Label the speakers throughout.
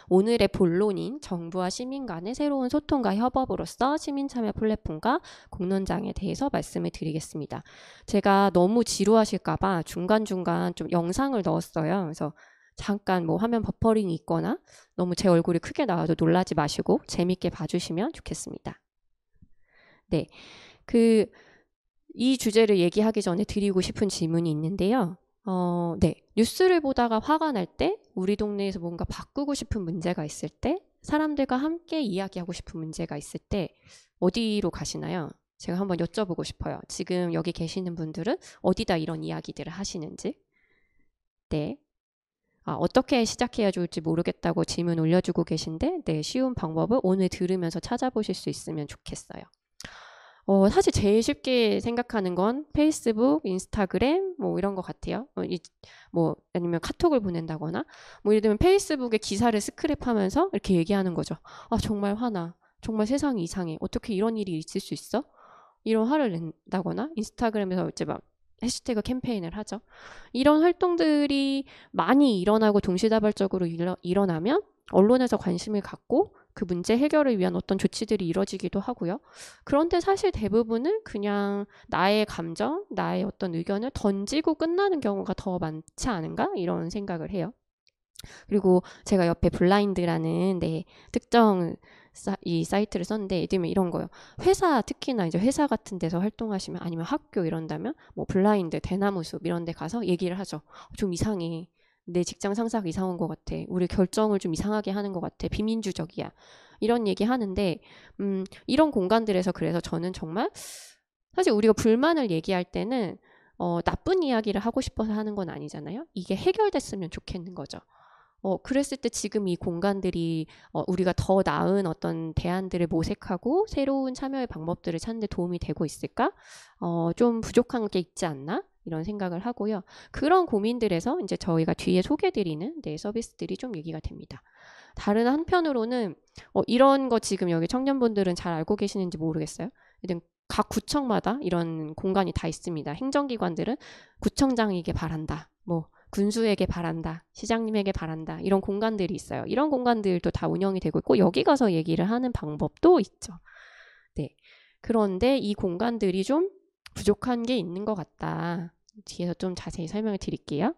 Speaker 1: 오늘의 본론인 정부와 시민 간의 새로운 소통과 협업으로서 시민참여 플랫폼과 공론장에 대해서 말씀을 드리겠습니다. 제가 너무 지루하실까봐 중간중간 좀 영상을 넣었어요. 그래서 잠깐 뭐 화면 버퍼링이 있거나 너무 제 얼굴이 크게 나와도 놀라지 마시고 재밌게 봐주시면 좋겠습니다. 네, 이 주제를 얘기하기 전에 드리고 싶은 질문이 있는데요. 네, 뉴스를 보다가 화가 날 때, 우리 동네에서 뭔가 바꾸고 싶은 문제가 있을 때, 사람들과 함께 이야기하고 싶은 문제가 있을 때 어디로 가시나요? 제가 한번 여쭤보고 싶어요. 지금 여기 계시는 분들은 어디다 이런 이야기들을 하시는지. 네. 어떻게 시작해야 좋을지 모르겠다고 질문 올려주고 계신데, 네, 쉬운 방법을 오늘 들으면서 찾아보실 수 있으면 좋겠어요. 사실 제일 쉽게 생각하는 건 페이스북, 인스타그램 뭐 이런 것 같아요. 아니면 카톡을 보낸다거나 뭐 예를 들면 페이스북에 기사를 스크랩하면서 이렇게 얘기하는 거죠. 정말 화나. 정말 세상이 이상해. 어떻게 이런 일이 있을 수 있어? 이런 화를 낸다거나 인스타그램에서 이제 막 해시태그 캠페인을 하죠. 이런 활동들이 많이 일어나고 동시다발적으로 일어나면 언론에서 관심을 갖고 그 문제 해결을 위한 어떤 조치들이 이뤄지기도 하고요. 그런데 사실 대부분은 그냥 나의 감정, 나의 어떤 의견을 던지고 끝나는 경우가 더 많지 않은가? 이런 생각을 해요. 그리고 제가 옆에 블라인드라는 특정 이 사이트를 썼는데 예를 들면 이런 거요. 회사, 특히나 이제 회사 같은 데서 활동하시면 아니면 학교 이런다면 뭐 블라인드, 대나무 숲 이런 데 가서 얘기를 하죠. 좀 이상해. 내 직장 상사가 이상한 것 같아. 우리 결정을 좀 이상하게 하는 것 같아. 비민주적이야. 이런 얘기 하는데 이런 공간들에서 그래서 저는 정말 사실 우리가 불만을 얘기할 때는 나쁜 이야기를 하고 싶어서 하는 건 아니잖아요. 이게 해결됐으면 좋겠는 거죠. 그랬을 때 지금 이 공간들이 우리가 더 나은 어떤 대안들을 모색하고 새로운 참여의 방법들을 찾는 데 도움이 되고 있을까? 좀 부족한 게 있지 않나? 이런 생각을 하고요. 그런 고민들에서 이제 저희가 뒤에 소개드리는 서비스들이 좀 얘기가 됩니다. 다른 한편으로는 이런 거 지금 여기 청년분들은 잘 알고 계시는지 모르겠어요. 각 구청마다 이런 공간이 다 있습니다. 행정기관들은 구청장에게 바란다. 뭐 군수에게 바란다. 시장님에게 바란다. 이런 공간들이 있어요. 이런 공간들도 다 운영이 되고 있고 여기 가서 얘기를 하는 방법도 있죠. 네. 그런데 이 공간들이 좀 부족한 게 있는 것 같다. 뒤에서 좀 자세히 설명을 드릴게요.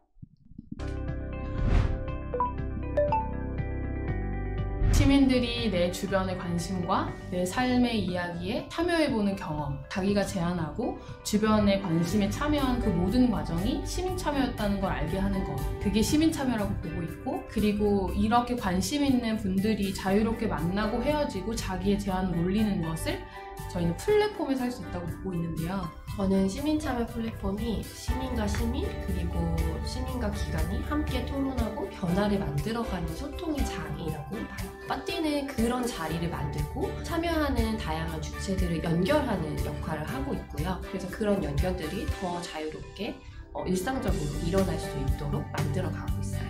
Speaker 2: 시민들이 내 주변의 관심과 내 삶의 이야기에 참여해보는 경험, 자기가 제안하고 주변의 관심에 참여한 그 모든 과정이 시민참여였다는 걸 알게 하는 것, 그게 시민참여라고 보고 있고, 그리고 이렇게 관심 있는 분들이 자유롭게 만나고 헤어지고 자기의 제안을 올리는 것을 저희는 플랫폼에서 할 수 있다고 보고 있는데요.
Speaker 1: 저는 시민참여 플랫폼이 시민과 시민 그리고 시민과 기관이 함께 토론하고 변화를 만들어가는 소통의 장이라고 봐요. 빠띠는 그런 자리를 만들고 참여하는 다양한 주체들을 연결하는 역할을 하고 있고요. 그래서 그런 연결들이 더 자유롭게 일상적으로 일어날 수 있도록 만들어가고 있어요.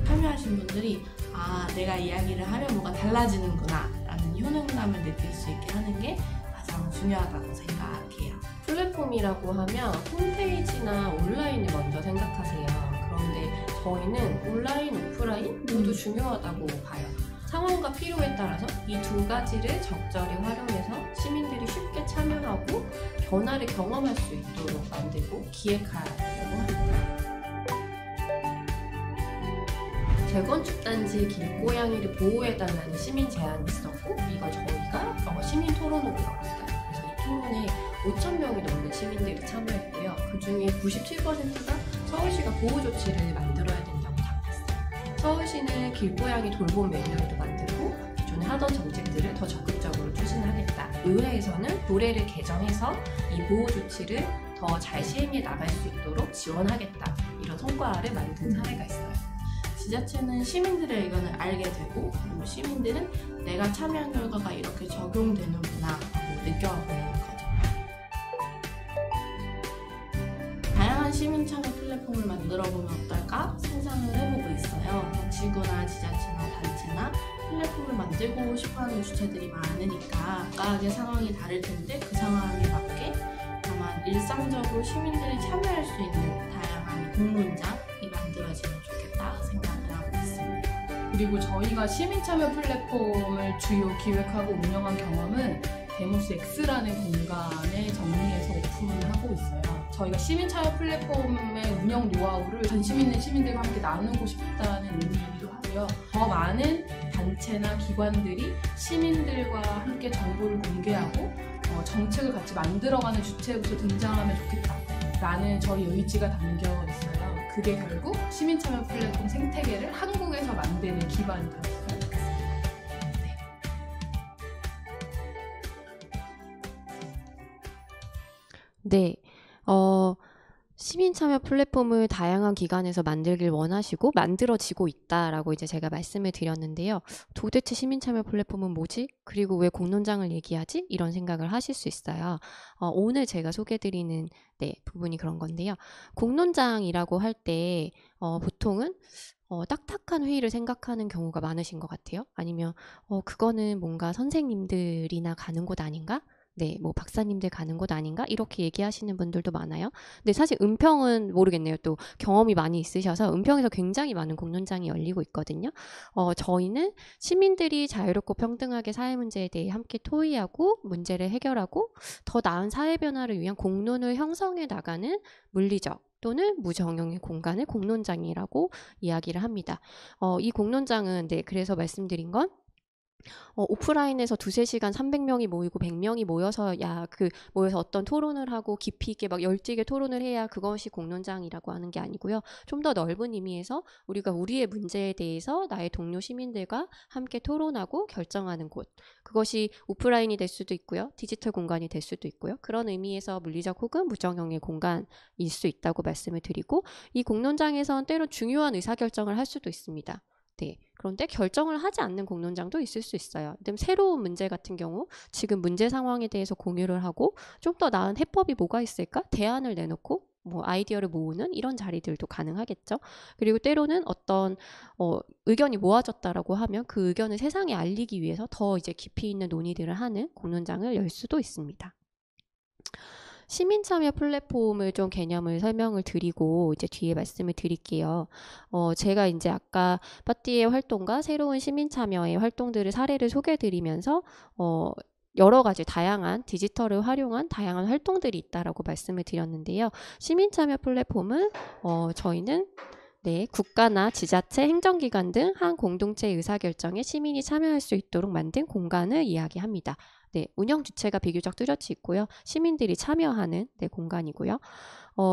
Speaker 3: 참여하신 분들이 내가 이야기를 하면 뭐가 달라지는구나 라는 효능감을 느낄 수 있게 하는 게 가장 중요하다고 생각해요.
Speaker 1: 플랫폼이라고 하면 홈페이지나 온라인을 먼저 생각하세요. 그런데 저희는 온라인, 오프라인 모두 중요하다고 봐요. 상황과 필요에 따라서 이 두 가지를 적절히 활용해서 시민들이 쉽게 참여하고 변화를 경험할 수 있도록 만들고 기획하려고 합니다. 재건축단지 길고양이를 보호해달라는 시민 제안이 있었고 이걸 저희가 시민 토론으로 열었어요. 그래서 이 토론에 5,000명이 넘는 시민들이 참여했고요. 그 중에 97%가 서울시가 보호조치를 만들어야 된다고 답했어요. 서울시는 길고양이 돌봄 매뉴얼도 만들고 기존에 하던 정책들을 더 적극적으로 추진하겠다. 의회에서는 조례를 개정해서 이 보호조치를 더 잘 시행해 나갈 수 있도록 지원하겠다. 이런 성과를 만든 사례가 있어요.
Speaker 3: 지자체는 시민들의 의견을 알게 되고 그리고 시민들은 내가 참여한 결과가 이렇게 적용되는구나 하고 느껴보는 거죠. 다양한 시민 참여 플랫폼을 만들어보면 어떨까 상상을 해보고 있어요. 지구나 지자체나 단체나 플랫폼을 만들고 싶어하는 주체들이 많으니까 각각의 상황이 다를 텐데 그 상황에 맞게 다만 일상적으로 시민들이 참여할 수 있는 다양한 공론장이 만들어지면 좋겠다.
Speaker 2: 그리고 저희가 시민참여 플랫폼을 주요 기획하고 운영한 경험은 데모스 X라는 공간에 정리해서 오픈하고 있어요. 저희가 시민참여 플랫폼의 운영 노하우를 관심 있는 시민들과 함께 나누고 싶다는 의미이기도 하고요. 더 많은 단체나 기관들이 시민들과 함께 정보를 공개하고 정책을 같이 만들어가는 주체로서 등장하면 좋겠다라는 저희 의지가 담겨 있어요. 그게 결국 시민참여 플랫폼 생태계를 한국에서 만드는 기반이 되었으면 좋겠습니다.
Speaker 1: 네. 시민 참여 플랫폼을 다양한 기관에서 만들길 원하시고 만들어지고 있다라고 이제 제가 말씀을 드렸는데요. 도대체 시민 참여 플랫폼은 뭐지? 그리고 왜 공론장을 얘기하지? 이런 생각을 하실 수 있어요. 오늘 제가 소개드리는 부분이 그런 건데요. 공론장이라고 할 때 보통은 딱딱한 회의를 생각하는 경우가 많으신 것 같아요. 아니면 그거는 뭔가 선생님들이나 가는 곳 아닌가? 네, 뭐 박사님들 가는 곳 아닌가? 이렇게 얘기하시는 분들도 많아요. 근데 사실 은평은 모르겠네요. 또 경험이 많이 있으셔서 은평에서 굉장히 많은 공론장이 열리고 있거든요. 저희는 시민들이 자유롭고 평등하게 사회 문제에 대해 함께 토의하고 문제를 해결하고 더 나은 사회 변화를 위한 공론을 형성해 나가는 물리적 또는 무정형의 공간을 공론장이라고 이야기를 합니다. 이 공론장은 그래서 말씀드린 건 오프라인에서 2-3시간 300명이 모이고 100명이 모여서 모여서 어떤 토론을 하고 깊이 있게 막 열띠게 토론을 해야 그것이 공론장이라고 하는 게 아니고요. 좀 더 넓은 의미에서 우리가 우리의 문제에 대해서 나의 동료 시민들과 함께 토론하고 결정하는 곳. 그것이 오프라인이 될 수도 있고요. 디지털 공간이 될 수도 있고요. 그런 의미에서 물리적 혹은 무정형의 공간일 수 있다고 말씀을 드리고 이 공론장에선 때론 중요한 의사결정을 할 수도 있습니다. 네. 그런데 결정을 하지 않는 공론장도 있을 수 있어요. 그다음 새로운 문제 같은 경우 지금 문제 상황에 대해서 공유를 하고 좀 더 나은 해법이 뭐가 있을까? 대안을 내놓고 뭐 아이디어를 모으는 이런 자리들도 가능하겠죠. 그리고 때로는 어떤 의견이 모아졌다라고 하면 그 의견을 세상에 알리기 위해서 더 이제 깊이 있는 논의들을 하는 공론장을 열 수도 있습니다. 시민참여 플랫폼을 좀 개념을 설명을 드리고 이제 뒤에 말씀을 드릴게요. 제가 이제 아까 파티의 활동과 새로운 시민참여의 활동들을 사례를 소개해드리면서 여러 가지 다양한 디지털을 활용한 다양한 활동들이 있다라고 말씀을 드렸는데요. 시민참여 플랫폼은 저희는 국가나 지자체, 행정기관 등 한 공동체의 의사결정에 시민이 참여할 수 있도록 만든 공간을 이야기합니다. 운영 주체가 비교적 뚜렷이 있고요. 시민들이 참여하는 공간이고요.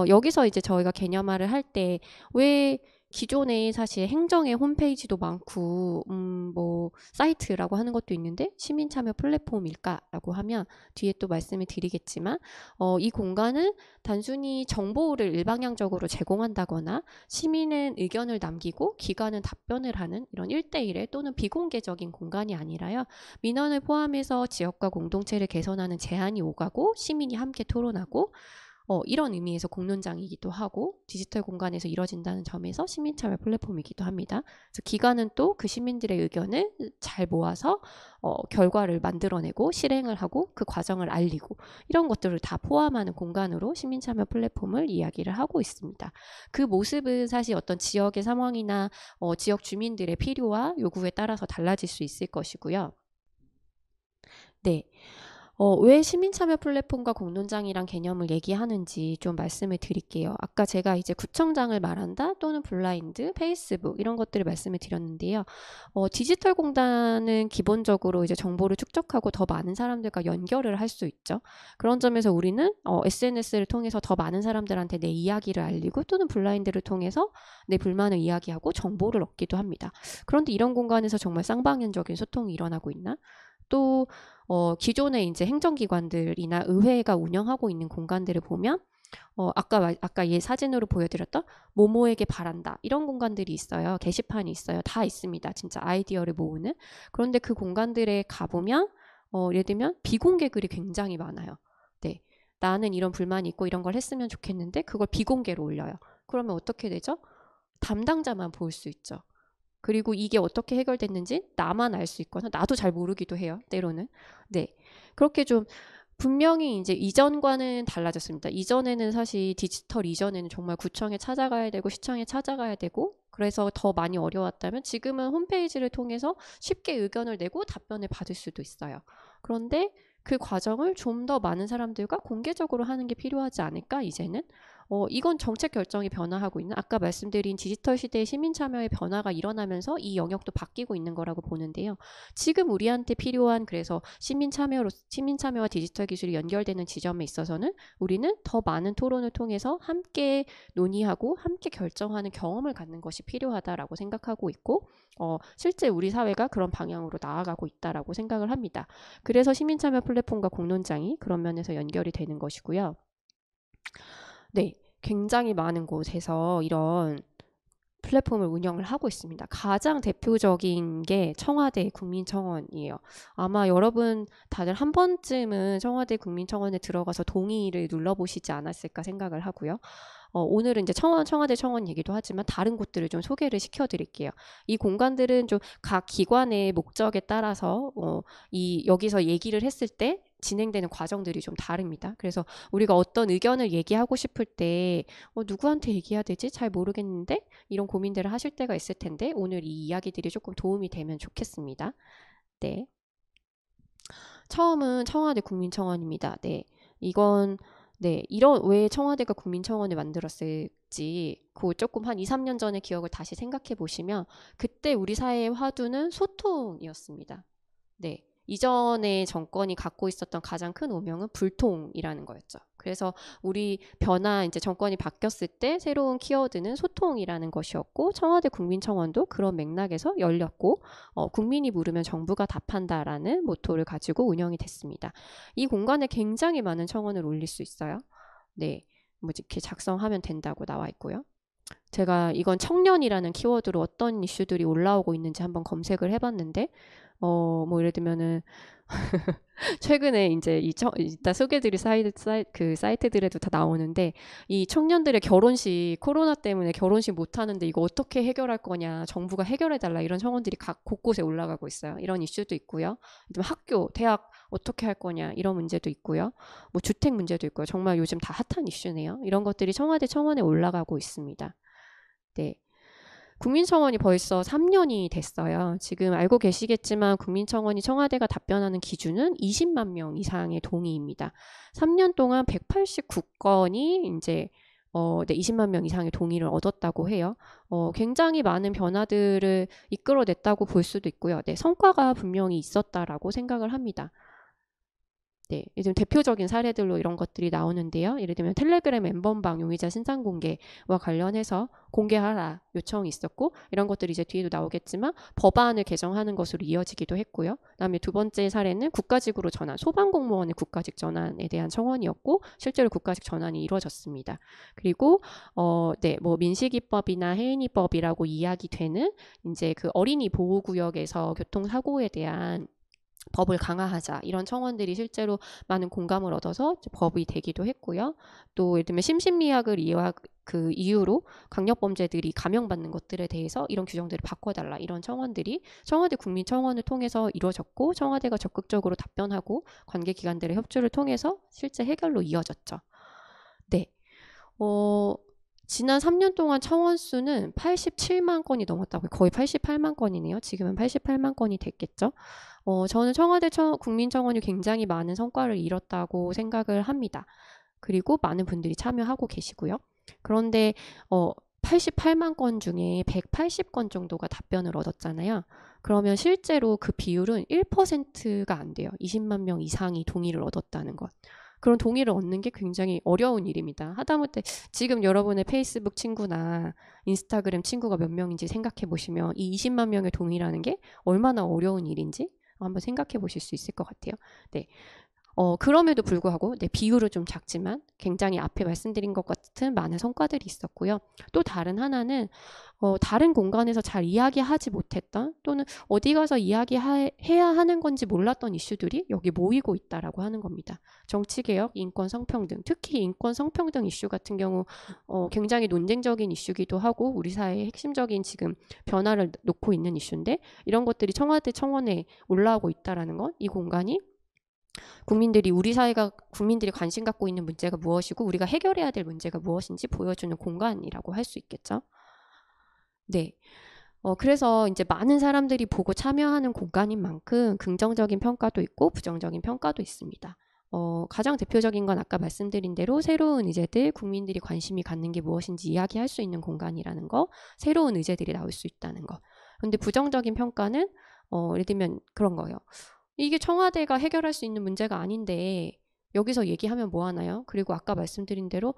Speaker 1: 여기서 이제 저희가 개념화를 할 때 왜 기존에 사실 행정의 홈페이지도 많고 뭐 사이트라고 하는 것도 있는데 시민 참여 플랫폼일까라고 하면 뒤에 또 말씀을 드리겠지만 이 공간은 단순히 정보를 일방향적으로 제공한다거나 시민은 의견을 남기고 기관은 답변을 하는 이런 1대1의 또는 비공개적인 공간이 아니라요. 민원을 포함해서 지역과 공동체를 개선하는 제안이 오가고 시민이 함께 토론하고 이런 의미에서 공론장이기도 하고 디지털 공간에서 이뤄진다는 점에서 시민참여 플랫폼이기도 합니다. 그래서 기관은 또 그 시민들의 의견을 잘 모아서 결과를 만들어내고 실행을 하고 그 과정을 알리고 이런 것들을 다 포함하는 공간으로 시민참여 플랫폼을 이야기를 하고 있습니다. 그 모습은 사실 어떤 지역의 상황이나 지역 주민들의 필요와 요구에 따라서 달라질 수 있을 것이고요. 왜 시민참여 플랫폼과 공론장이란 개념을 얘기하는지 좀 말씀을 드릴게요. 아까 제가 이제 구청장을 말한다 또는 블라인드, 페이스북 이런 것들을 말씀을 드렸는데요. 디지털 공단은 기본적으로 이제 정보를 축적하고 더 많은 사람들과 연결을 할 수 있죠. 그런 점에서 우리는 SNS를 통해서 더 많은 사람들한테 내 이야기를 알리고 또는 블라인드를 통해서 내 불만을 이야기하고 정보를 얻기도 합니다. 그런데 이런 공간에서 정말 쌍방향적인 소통이 일어나고 있나? 또 기존의 이제 행정기관들이나 의회가 운영하고 있는 공간들을 보면 아까 이 사진으로 보여드렸던 모모에게 바란다 이런 공간들이 있어요. 게시판이 있어요. 다 있습니다. 진짜 아이디어를 모으는. 그런데 그 공간들에 가보면 예를 들면 비공개 글이 굉장히 많아요. 나는 이런 불만이 있고 이런 걸 했으면 좋겠는데 그걸 비공개로 올려요. 그러면 어떻게 되죠? 담당자만 볼 수 있죠. 그리고 이게 어떻게 해결됐는지 나만 알 수 있거나 나도 잘 모르기도 해요. 때로는. 그렇게 좀 분명히 이제 이전과는 달라졌습니다. 이전에는 사실 디지털 이전에는 정말 구청에 찾아가야 되고 시청에 찾아가야 되고 그래서 더 많이 어려웠다면 지금은 홈페이지를 통해서 쉽게 의견을 내고 답변을 받을 수도 있어요. 그런데 그 과정을 좀 더 많은 사람들과 공개적으로 하는 게 필요하지 않을까 이제는? 이건 정책 결정이 변화하고 있는 아까 말씀드린 디지털 시대의 시민 참여의 변화가 일어나면서 이 영역도 바뀌고 있는 거라고 보는데요. 지금 우리한테 필요한 그래서 시민 참여와 디지털 기술이 연결되는 지점에 있어서는 우리는 더 많은 토론을 통해서 함께 논의하고 함께 결정하는 경험을 갖는 것이 필요하다라고 생각하고 있고 실제 우리 사회가 그런 방향으로 나아가고 있다라고 생각을 합니다. 그래서 시민 참여 플랫폼과 공론장이 그런 면에서 연결이 되는 것이고요. 네, 굉장히 많은 곳에서 이런 플랫폼을 운영을 하고 있습니다. 가장 대표적인 게 청와대 국민청원이에요. 아마 여러분 다들 한 번쯤은 청와대 국민청원에 들어가서 동의를 눌러보시지 않았을까 생각을 하고요. 오늘은 이제 청와대 청원 얘기도 하지만 다른 곳들을 좀 소개를 시켜드릴게요. 이 공간들은 좀 각 기관의 목적에 따라서 여기서 얘기를 했을 때 진행되는 과정들이 좀 다릅니다. 그래서 우리가 어떤 의견을 얘기하고 싶을 때 누구한테 얘기해야 되지? 잘 모르겠는데 이런 고민들을 하실 때가 있을 텐데 오늘 이 이야기들이 조금 도움이 되면 좋겠습니다. 네. 처음은 청와대 국민청원입니다. 네. 이건 왜 청와대가 국민청원을 만들었을지 그 조금 한 2, 3년 전의 기억을 다시 생각해 보시면 그때 우리 사회의 화두는 소통이었습니다. 네. 이전에 정권이 갖고 있었던 가장 큰 오명은 불통이라는 거였죠. 그래서 우리 이제 정권이 바뀌었을 때 새로운 키워드는 소통이라는 것이었고 청와대 국민청원도 그런 맥락에서 열렸고 국민이 물으면 정부가 답한다라는 모토를 가지고 운영이 됐습니다. 이 공간에 굉장히 많은 청원을 올릴 수 있어요. 네, 이렇게 작성하면 된다고 나와 있고요. 제가 이건 청년이라는 키워드로 어떤 이슈들이 올라오고 있는지 한번 검색을 해봤는데 예를 들면은 최근에 이제 이따 소개드릴 사이트들에도 다 나오는데 이 청년들의 결혼식 코로나 때문에 결혼식 못 하는데 이거 어떻게 해결할 거냐 정부가 해결해 달라 이런 청원들이 각 곳곳에 올라가고 있어요. 이런 이슈도 있고요. 학교, 대학 어떻게 할 거냐 이런 문제도 있고요. 주택 문제도 있고요. 정말 요즘 다 핫한 이슈네요. 이런 것들이 청와대 청원에 올라가고 있습니다. 네. 국민청원이 벌써 3년이 됐어요. 지금 알고 계시겠지만 국민청원이 청와대가 답변하는 기준은 20만 명 이상의 동의입니다. 3년 동안 189건이 이제 20만 명 이상의 동의를 얻었다고 해요. 굉장히 많은 변화들을 이끌어냈다고 볼 수도 있고요. 네, 성과가 분명히 있었다라고 생각을 합니다. 네, 요즘 대표적인 사례들로 이런 것들이 나오는데요. 예를 들면 텔레그램 엠번방 용의자 신상 공개와 관련해서 공개하라 요청이 있었고 이런 것들이 이제 뒤에도 나오겠지만 법안을 개정하는 것으로 이어지기도 했고요. 그다음에 두 번째 사례는 국가직으로 전환, 소방공무원의 국가직 전환에 대한 청원이었고 실제로 국가직 전환이 이루어졌습니다. 그리고 민식이법이나 해인이법이라고 이야기되는 이제 그 어린이 보호구역에서 교통사고에 대한 법을 강화하자 이런 청원들이 실제로 많은 공감을 얻어서 법이 되기도 했고요. 또 예를 들면 심신미약을 이유로 강력범죄들이 감형받는 것들에 대해서 이런 규정들을 바꿔달라 이런 청원들이 청와대 국민청원을 통해서 이루어졌고 청와대가 적극적으로 답변하고 관계기관들의 협조를 통해서 실제 해결로 이어졌죠. 네. 지난 3년 동안 청원 수는 87만 건이 넘었다고 거의 88만 건이네요. 지금은 88만 건이 됐겠죠. 저는 청와대 국민청원이 굉장히 많은 성과를 이뤘다고 생각을 합니다. 그리고 많은 분들이 참여하고 계시고요. 그런데 88만 건 중에 180건 정도가 답변을 얻었잖아요. 그러면 실제로 그 비율은 1%가 안 돼요. 20만 명 이상이 동의를 얻었다는 것. 그런 동의를 얻는 게 굉장히 어려운 일입니다. 하다못해 지금 여러분의 페이스북 친구나 인스타그램 친구가 몇 명인지 생각해 보시면 이 20만 명의 동의라는 게 얼마나 어려운 일인지 한번 생각해 보실 수 있을 것 같아요. 네. 그럼에도 불구하고 비율은 좀 작지만 굉장히 앞에 말씀드린 것 같은 많은 성과들이 있었고요. 또 다른 하나는 다른 공간에서 잘 이야기하지 못했던 또는 어디 가서 이야기해야 하는 건지 몰랐던 이슈들이 여기 모이고 있다라고 하는 겁니다. 정치개혁, 인권, 성평등, 특히 인권, 성평등 이슈 같은 경우 굉장히 논쟁적인 이슈기도 하고 우리 사회의 핵심적인 지금 변화를 놓고 있는 이슈인데 이런 것들이 청와대 청원에 올라오고 있다라는 건 이 공간이 우리 사회가 국민들이 관심 갖고 있는 문제가 무엇이고 우리가 해결해야 될 문제가 무엇인지 보여주는 공간이라고 할 수 있겠죠. 네. 그래서 이제 많은 사람들이 보고 참여하는 공간인 만큼 긍정적인 평가도 있고 부정적인 평가도 있습니다. 가장 대표적인 건 아까 말씀드린 대로 새로운 의제들, 국민들이 관심이 갖는 게 무엇인지 이야기할 수 있는 공간이라는 거, 새로운 의제들이 나올 수 있다는 거. 그런데 부정적인 평가는 예를 들면 그런 거예요. 이게 청와대가 해결할 수 있는 문제가 아닌데 여기서 얘기하면 뭐 하나요? 그리고 아까 말씀드린 대로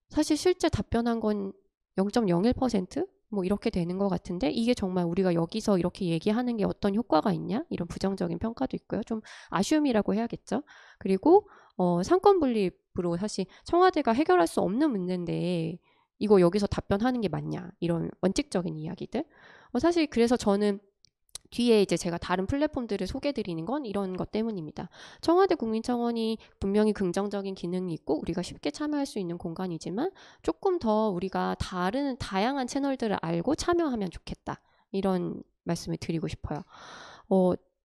Speaker 1: 사실 실제 답변한 건 0.01%? 뭐 이렇게 되는 것 같은데 이게 정말 우리가 여기서 이렇게 얘기하는 게 어떤 효과가 있냐? 이런 부정적인 평가도 있고요. 좀 아쉬움이라고 해야겠죠. 그리고 상권 분립으로 사실 청와대가 해결할 수 없는 문제인데 이거 여기서 답변하는 게 맞냐? 이런 원칙적인 이야기들. 사실 그래서 저는 뒤에 이제 제가 다른 플랫폼들을 소개드리는 건 이런 것 때문입니다. 청와대 국민청원이 분명히 긍정적인 기능이 있고 우리가 쉽게 참여할 수 있는 공간이지만 조금 더 우리가 다양한 채널들을 알고 참여하면 좋겠다. 이런 말씀을 드리고 싶어요.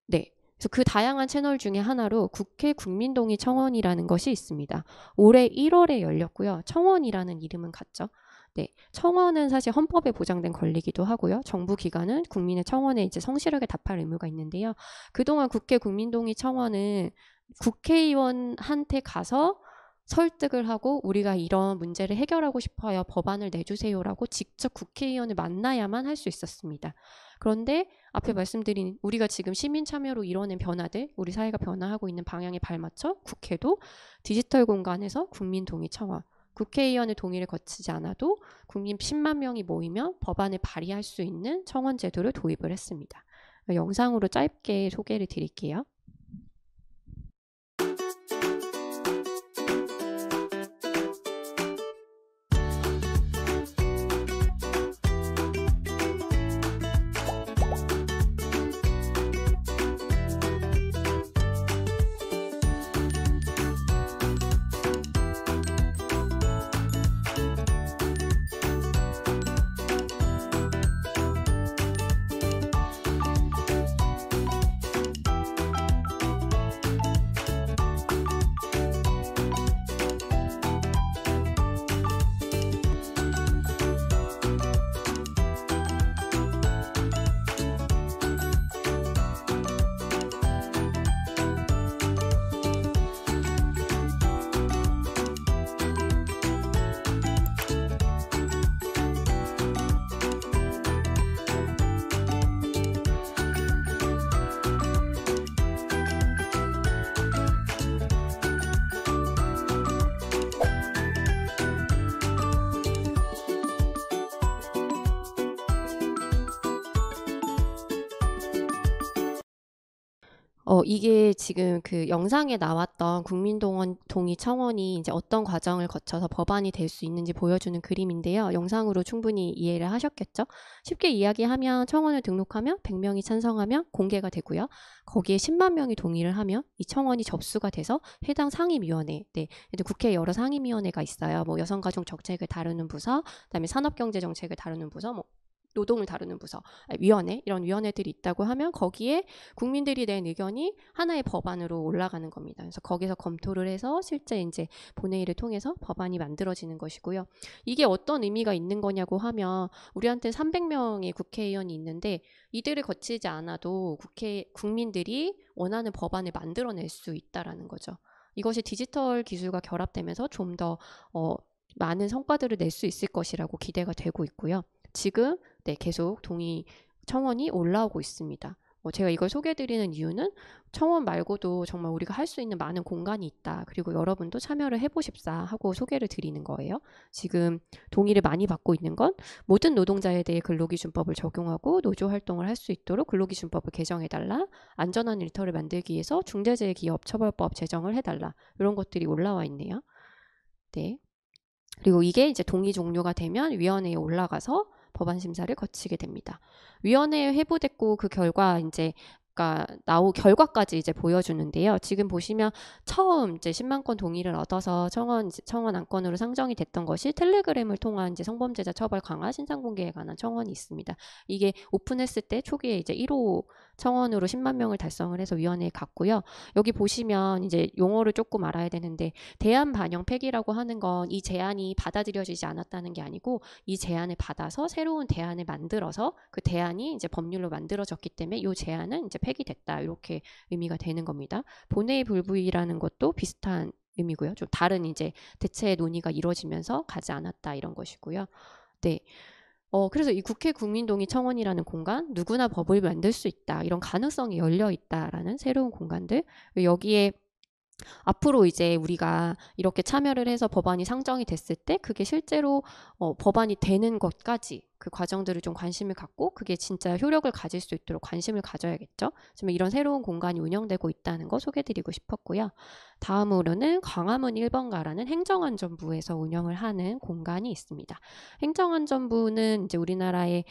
Speaker 1: 네. 그래서 그 다양한 채널 중에 하나로 국회 국민동의 청원이라는 것이 있습니다. 올해 1월에 열렸고요. 청원이라는 이름은 같죠. 네, 청원은 사실 헌법에 보장된 권리이기도 하고요. 정부 기관은 국민의 청원에 이제 성실하게 답할 의무가 있는데요. 그동안 국회 국민동의 청원은 국회의원한테 가서 설득을 하고 우리가 이런 문제를 해결하고 싶어요. 법안을 내주세요라고 직접 국회의원을 만나야만 할 수 있었습니다. 그런데 앞에 말씀드린 우리가 지금 시민 참여로 이뤄낸 변화들, 우리 사회가 변화하고 있는 방향에 발맞춰 국회도 디지털 공간에서 국민 동의 청원, 국회의원의 동의를 거치지 않아도 국민 10만 명이 모이면 법안을 발의할 수 있는 청원 제도를 도입을 했습니다. 영상으로 짧게 소개를 드릴게요. 이게 지금 그 영상에 나왔던 국민동의 청원이 이제 어떤 과정을 거쳐서 법안이 될 수 있는지 보여주는 그림인데요. 영상으로 충분히 이해를 하셨겠죠? 쉽게 이야기하면 청원을 등록하면 100명이 찬성하면 공개가 되고요. 거기에 10만 명이 동의를 하면 이 청원이 접수가 돼서 해당 상임위원회, 네, 국회에 여러 상임위원회가 있어요. 뭐 여성가족 정책을 다루는 부서, 그다음에 산업경제정책을 다루는 부서, 뭐 노동을 다루는 부서, 위원회, 이런 위원회들이 있다고 하면 거기에 국민들이 낸 의견이 하나의 법안으로 올라가는 겁니다. 그래서 거기서 검토를 해서 실제 이제 본회의를 통해서 법안이 만들어지는 것이고요. 이게 어떤 의미가 있는 거냐고 하면 우리한테 300명의 국회의원이 있는데 이들을 거치지 않아도 국민들이 원하는 법안을 만들어낼 수 있다라는 거죠. 이것이 디지털 기술과 결합되면서 좀 더 많은 성과들을 낼 수 있을 것이라고 기대가 되고 있고요. 지금 네, 계속 동의 청원이 올라오고 있습니다. 제가 이걸 소개해드리는 이유는 청원 말고도 정말 우리가 할 수 있는 많은 공간이 있다. 그리고 여러분도 참여를 해보십사 하고 소개를 드리는 거예요. 지금 동의를 많이 받고 있는 건 모든 노동자에 대해 근로기준법을 적용하고 노조활동을 할 수 있도록 근로기준법을 개정해달라. 안전한 일터를 만들기 위해서 중대재해기업처벌법 제정을 해달라. 이런 것들이 올라와 있네요. 네. 그리고 이게 이제 동의 종료가 되면 위원회에 올라가서 법안 심사를 거치게 됩니다. 위원회에 회부됐고 그 결과 이제 결과까지 이제 보여주는데요. 지금 보시면 처음 이제 10만 건 동의를 얻어서 청원 안건으로 상정이 됐던 것이 텔레그램을 통한 이제 성범죄자 처벌 강화 신상 공개에 관한 청원이 있습니다. 이게 오픈했을 때 초기에 이제 1호 청원으로 10만 명을 달성을 해서 위원회에 갔고요. 여기 보시면 이제 용어를 조금 알아야 되는데 대안 반영 폐기라고 하는 건 이 제안이 받아들여지지 않았다는 게 아니고 이 제안을 받아서 새로운 대안을 만들어서 그 대안이 이제 법률로 만들어졌기 때문에 이 제안은 이제 폐기됐다 이렇게 의미가 되는 겁니다. 본회의 불부의라는 것도 비슷한 의미고요. 좀 다른 이제 대체 논의가 이루어지면서 가지 않았다 이런 것이고요. 네. 그래서 이 국회 국민동의 청원이라는 공간, 누구나 법을 만들 수 있다. 이런 가능성이 열려 있다라는 새로운 공간들. 여기에 앞으로 이제 우리가 이렇게 참여를 해서 법안이 상정이 됐을 때 그게 실제로 법안이 되는 것까지 그 과정들을 좀 관심을 갖고 그게 진짜 효력을 가질 수 있도록 관심을 가져야겠죠. 지금 이런 새로운 공간이 운영되고 있다는 거 소개드리고 싶었고요. 다음으로는 광화문 1번가라는 행정안전부에서 운영을 하는 공간이 있습니다. 행정안전부는 이제 우리나라의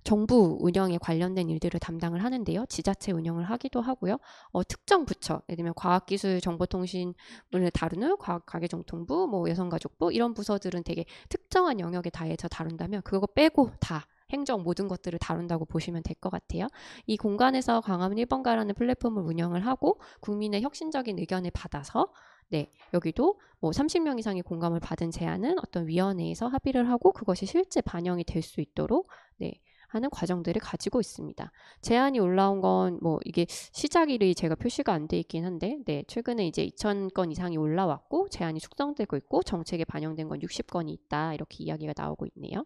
Speaker 1: 정부 운영에 관련된 일들을 담당을 하는데요. 지자체 운영을 하기도 하고요. 특정 부처, 예를 들면 과학기술정보통신을 다루는 과학가계정통부, 뭐 여성가족부 이런 부서들은 되게 특정한 영역에 대해서 다룬다면 그거 빼고 다 행정 모든 것들을 다룬다고 보시면 될 것 같아요. 이 공간에서 광화문 1번가라는 플랫폼을 운영을 하고 국민의 혁신적인 의견을 받아서 여기도 뭐 30명 이상의 공감을 받은 제안은 어떤 위원회에서 합의를 하고 그것이 실제 반영이 될 수 있도록 하는 과정들을 가지고 있습니다. 제안이 올라온 건 뭐 이게 시작일이 제가 표시가 안 돼 있긴 한데 최근에 이제 2,000건 이상이 올라왔고 제안이 숙성되고 있고 정책에 반영된 건 60건이 있다 이렇게 이야기가 나오고 있네요.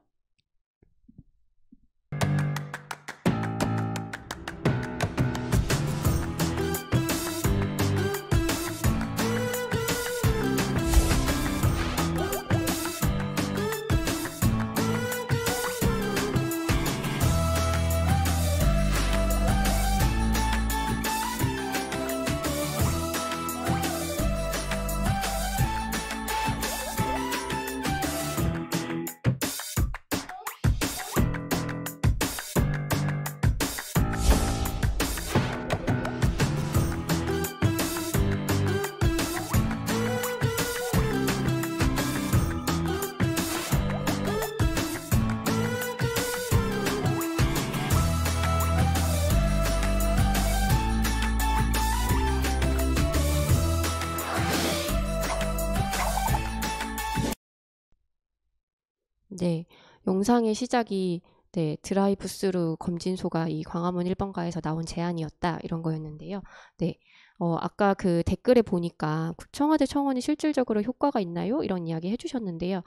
Speaker 1: 영상의 시작이 드라이브스루 검진소가 이 광화문 1번가에서 나온 제안이었다 이런 거였는데요. 아까 그 댓글에 보니까 청와대 청원이 실질적으로 효과가 있나요? 이런 이야기 해주셨는데요.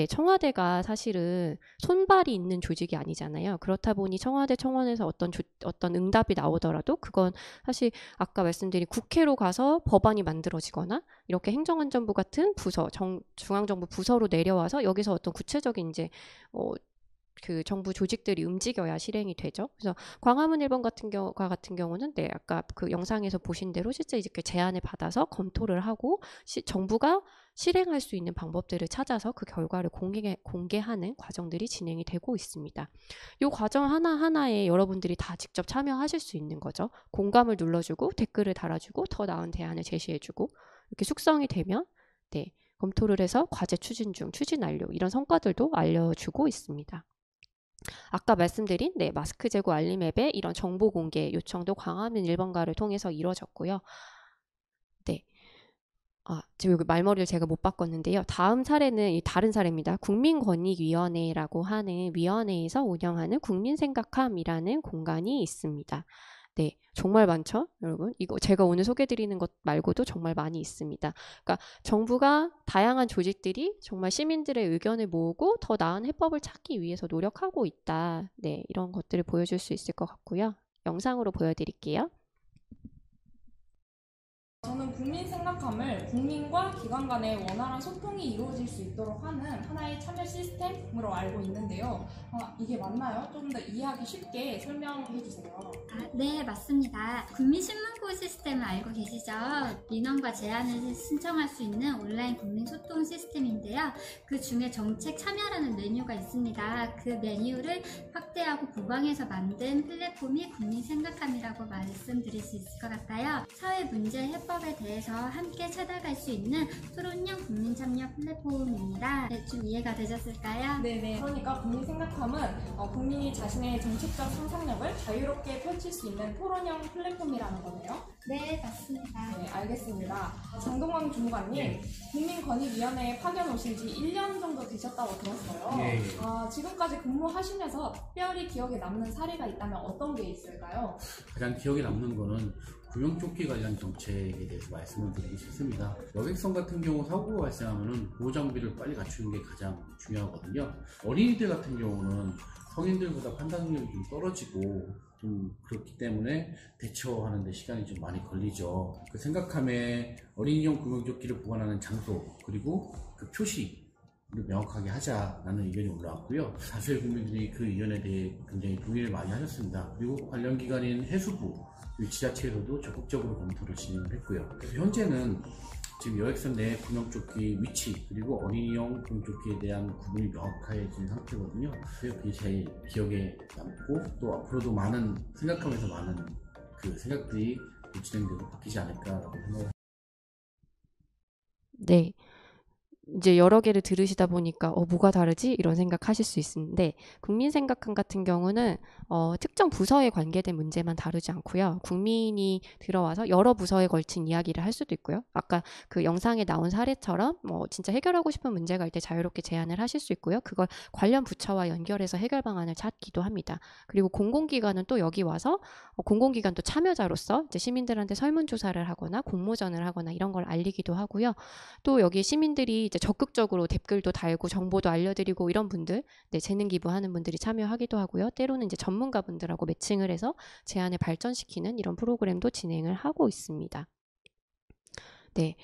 Speaker 1: 청와대가 사실은 손발이 있는 조직이 아니잖아요. 그렇다 보니 청와대 청원에서 어떤 응답이 나오더라도 그건 사실 아까 말씀드린 국회로 가서 법안이 만들어지거나 이렇게 행정안전부 같은 부서, 중앙정부 부서로 내려와서 여기서 어떤 구체적인 이제 그 정부 조직들이 움직여야 실행이 되죠. 그래서 광화문 1번 같은 경우는 아까 그 영상에서 보신 대로 실제 이렇게 제안을 받아서 검토를 하고 정부가 실행할 수 있는 방법들을 찾아서 그 결과를 공개하는 과정들이 진행이 되고 있습니다. 이 과정 하나하나에 여러분들이 다 직접 참여하실 수 있는 거죠. 공감을 눌러주고 댓글을 달아주고 더 나은 대안을 제시해주고 이렇게 숙성이 되면 검토를 해서 과제 추진 중, 추진 완료 이런 성과들도 알려주고 있습니다. 아까 말씀드린 마스크 재고 알림 앱의 이런 정보 공개 요청도 광화문 1번가를 통해서 이루어졌고요. 지금 여기 말머리를 제가 못 바꿨는데요. 다음 사례는 다른 사례입니다. 국민권익위원회라고 하는 위원회에서 운영하는 국민생각함이라는 공간이 있습니다. 정말 많죠, 여러분? 이거 제가 오늘 소개드리는 것 말고도 정말 많이 있습니다. 그러니까 정부가 다양한 조직들이 정말 시민들의 의견을 모으고 더 나은 해법을 찾기 위해서 노력하고 있다. 이런 것들을 보여줄 수 있을 것 같고요. 영상으로 보여드릴게요.
Speaker 4: 저는 국민 생각함을 국민과 기관 간의 원활한 소통이 이루어질 수 있도록 하는 하나의 참여 시스템으로 알고 있는데요. 이게 맞나요? 좀 더 이해하기 쉽게 설명해 주세요.
Speaker 5: 네, 맞습니다. 국민신문고 시스템을 알고 계시죠? 민원과 제안을 신청할 수 있는 온라인 국민소통 시스템인데요. 그 중에 정책 참여라는 메뉴가 있습니다. 그 메뉴를 확대하고 보강해서 만든 플랫폼이 국민생각함이라고 말씀드릴 수 있을 것 같아요. 사회 문제 해법에 대해서 함께 찾아갈 수 있는 토론형 국민참여 플랫폼입니다. 네, 좀 이해가 되셨을까요?
Speaker 4: 네네. 그러니까 국민 생각함은 국민이 자신의 정책적 상상력을 자유롭게 펼칠 수 있는 토론형 플랫폼이라는 거네요.
Speaker 5: 네, 맞습니다.
Speaker 4: 네, 알겠습니다. 장동광 주무관님, 국민권익위원회에 파견 오신 지 1년 정도 되셨다고 들었어요.
Speaker 6: 예.
Speaker 4: 지금까지 근무하시면서 특별히 기억에 남는 사례가 있다면 어떤 게 있을까요?
Speaker 6: 가장 기억에 남는 거는 구명조끼 관련 정책에 대해서 말씀을 드리기 싶습니다. 여객선 같은 경우 사고가 발생하면 보호장비를 빨리 갖추는 게 가장 중요하거든요. 어린이들 같은 경우는 성인들보다 판단력이 좀 떨어지고 좀 그렇기 때문에 대처하는 데 시간이 좀 많이 걸리죠. 그 생각함에 어린이용 구명조끼를 보관하는 장소 그리고 그 표시를 명확하게 하자라는 의견이 올라왔고요. 다수의 국민들이 그 의견에 대해 굉장히 동의를 많이 하셨습니다. 그리고 관련 기관인 해수부, 지자체에서도 적극적으로 검토를 진행을 했고요. 그래서 현재는 지금 여객선 내 구명조끼 위치 그리고 어린이용 구명조끼에 대한 구분이 명확해진 상태거든요. 그래서 그게 제일 기억에 남고 또 앞으로도 많은 생각하면서 많은 그 생각들이 진행되고 바뀌지 않을까라고 생각합니다.
Speaker 1: 네. 이제 여러 개를 들으시다 보니까 뭐가 다르지? 이런 생각하실 수 있는데 국민생각함 같은 경우는 특정 부서에 관계된 문제만 다루지 않고요. 국민이 들어와서 여러 부서에 걸친 이야기를 할 수도 있고요. 아까 그 영상에 나온 사례처럼 진짜 해결하고 싶은 문제가 있을 때 자유롭게 제안을 하실 수 있고요. 그걸 관련 부처와 연결해서 해결 방안을 찾기도 합니다. 그리고 공공기관은 또 여기 와서 공공기관도 참여자로서 이제 시민들한테 설문조사를 하거나 공모전을 하거나 이런 걸 알리기도 하고요. 또 여기 시민들이 이제 적극적으로 댓글도 달고 정보도 알려드리고 이런 분들, 네, 재능 기부하는 분들이 참여하기도 하고요. 때로는 이제 전문가분들하고 매칭을 해서 제안을 발전시키는 이런 프로그램도 진행을 하고 있습니다. 네.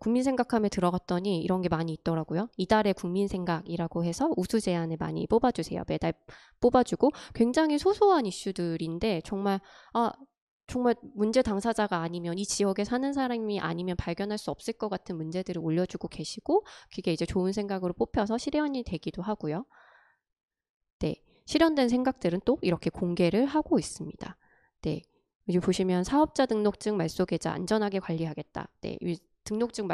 Speaker 1: 국민생각함에 들어갔더니 이런 게 많이 있더라고요. 이달의 국민생각이라고 해서 우수 제안을 많이 뽑아주세요. 매달 뽑아주고 굉장히 소소한 이슈들인데 정말 문제 당사자가 아니면 이 지역에 사는 사람이 아니면 발견할 수 없을 것 같은 문제들을 올려주고 계시고 그게 이제 좋은 생각으로 뽑혀서 실현이 되기도 하고요. 네, 실현된 생각들은 또 이렇게 공개를 하고 있습니다. 네, 여기 보시면 사업자 등록증 말소 계좌 안전하게 관리하겠다. 네, 등록증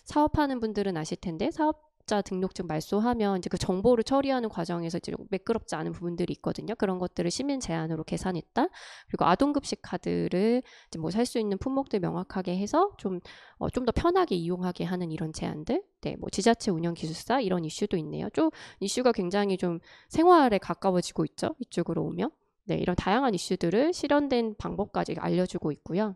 Speaker 1: 사업하는 분들은 아실 텐데 사업자 등록증 말소하면 이제 그 정보를 처리하는 과정에서 이제 매끄럽지 않은 부분들이 있거든요. 그런 것들을 시민 제한으로 계산했다. 그리고 아동급식 카드를 이제 뭐 살 수 있는 품목들 명확하게 해서 좀 더 편하게 이용하게 하는 이런 제안들. 네, 뭐 지자체 운영 기술사 이런 이슈도 있네요. 좀 이슈가 굉장히 좀 생활에 가까워지고 있죠. 이쪽으로 오면. 네, 이런 다양한 이슈들을 실현된 방법까지 알려주고 있고요.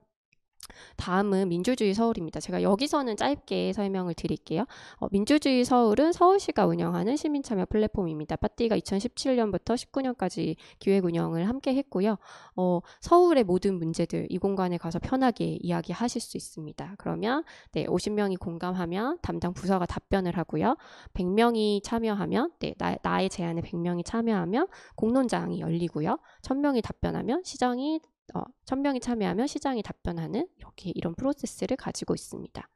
Speaker 1: 다음은 민주주의 서울입니다. 제가 여기서는 짧게 설명을 드릴게요. 민주주의 서울은 서울시가 운영하는 시민참여 플랫폼입니다. 파티가 2017년부터 19년까지 기획 운영을 함께 했고요. 서울의 모든 문제들 이 공간에 가서 편하게 이야기하실 수 있습니다. 그러면 50명이 공감하면 담당 부서가 답변을 하고요. 100명이 참여하면 나의 제안에 100명이 참여하면 공론장이 열리고요. 1000명이 답변하면 1000명이 참여하면 시장이 답변하는 이런 프로세스를 가지고 있습니다.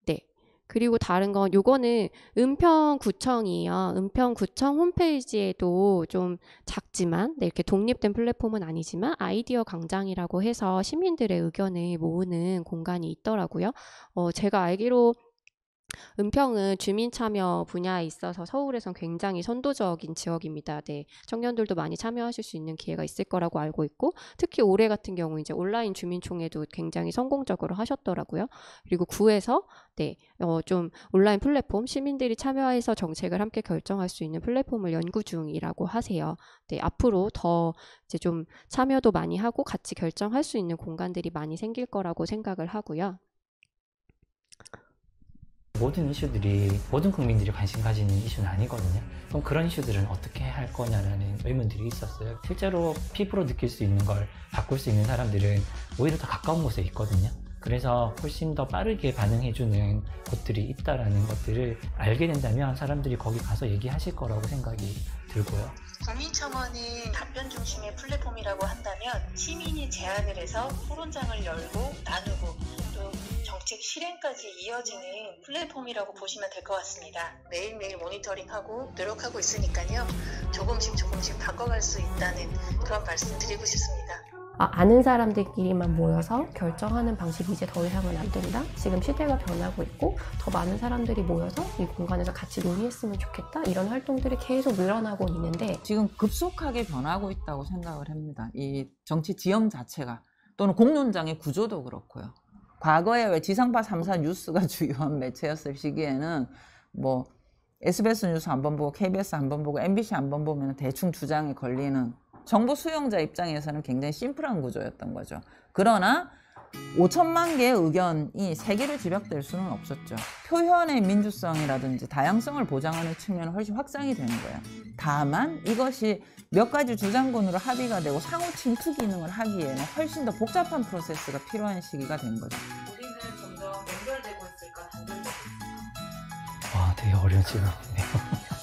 Speaker 1: 네. 그리고 다른 건 요거는 은평구청이에요. 은평구청 홈페이지에도 좀 작지만 이렇게 독립된 플랫폼은 아니지만 아이디어 광장이라고 해서 시민들의 의견을 모으는 공간이 있더라고요. 제가 알기로 은평은 주민 참여 분야에 있어서 서울에선 굉장히 선도적인 지역입니다. 네, 청년들도 많이 참여하실 수 있는 기회가 있을 거라고 알고 있고 특히 올해 같은 경우 이제 온라인 주민총회도 굉장히 성공적으로 하셨더라고요. 그리고 구에서 좀 온라인 플랫폼 시민들이 참여해서 정책을 함께 결정할 수 있는 플랫폼을 연구 중이라고 하세요. 네, 앞으로 더 이제 좀 참여도 많이 하고 같이 결정할 수 있는 공간들이 많이 생길 거라고 생각을 하고요.
Speaker 7: 모든 이슈들이 모든 국민들이 관심 가지는 이슈는 아니거든요. 그럼 그런 이슈들은 어떻게 할 거냐라는 의문들이 있었어요. 실제로 피부로 느낄 수 있는 걸 바꿀 수 있는 사람들은 오히려 더 가까운 곳에 있거든요. 그래서 훨씬 더 빠르게 반응해주는 곳들이 있다라는 것들을 알게 된다면 사람들이 거기 가서 얘기하실 거라고 생각이 들고요.
Speaker 8: 국민청원은 답변 중심의 플랫폼이라고 한다면 시민이 제안을 해서 토론장을 열고 나누고 또 정책 실행까지 이어지는 플랫폼이라고 보시면 될 것 같습니다. 매일매일 모니터링하고 노력하고 있으니까요. 조금씩 바꿔갈 수 있다는 그런 말씀 드리고 싶습니다.
Speaker 9: 아는 사람들끼리만 모여서 결정하는 방식이 이제 더 이상은 안 된다. 지금 시대가 변하고 있고 더 많은 사람들이 모여서 이 공간에서 같이 논의했으면 좋겠다. 이런 활동들이 계속 늘어나고 있는데
Speaker 10: 지금 급속하게 변하고 있다고 생각을 합니다. 이 정치 지형 자체가 또는 공론장의 구조도 그렇고요. 과거에 왜 지상파 3사 뉴스가 주요한 매체였을 시기에는 뭐 SBS 뉴스 한 번 보고 KBS 한 번 보고 MBC 한 번 보면 대충 주장이 걸리는 정보 수용자 입장에서는 굉장히 심플한 구조였던 거죠. 그러나 5천만 개의 의견이 세계를 집약될 수는 없었죠. 표현의 민주성이라든지 다양성을 보장하는 측면은 훨씬 확장이 되는 거예요. 다만 이것이 몇 가지 주장군으로 합의가 되고 상호 침투 기능을 하기에는 훨씬 더 복잡한 프로세스가 필요한 시기가 된 거죠.
Speaker 3: 우리는 점점 연결되고 있을까, 단절되고 있을까?
Speaker 7: 와, 되게 어려운 질문이네요.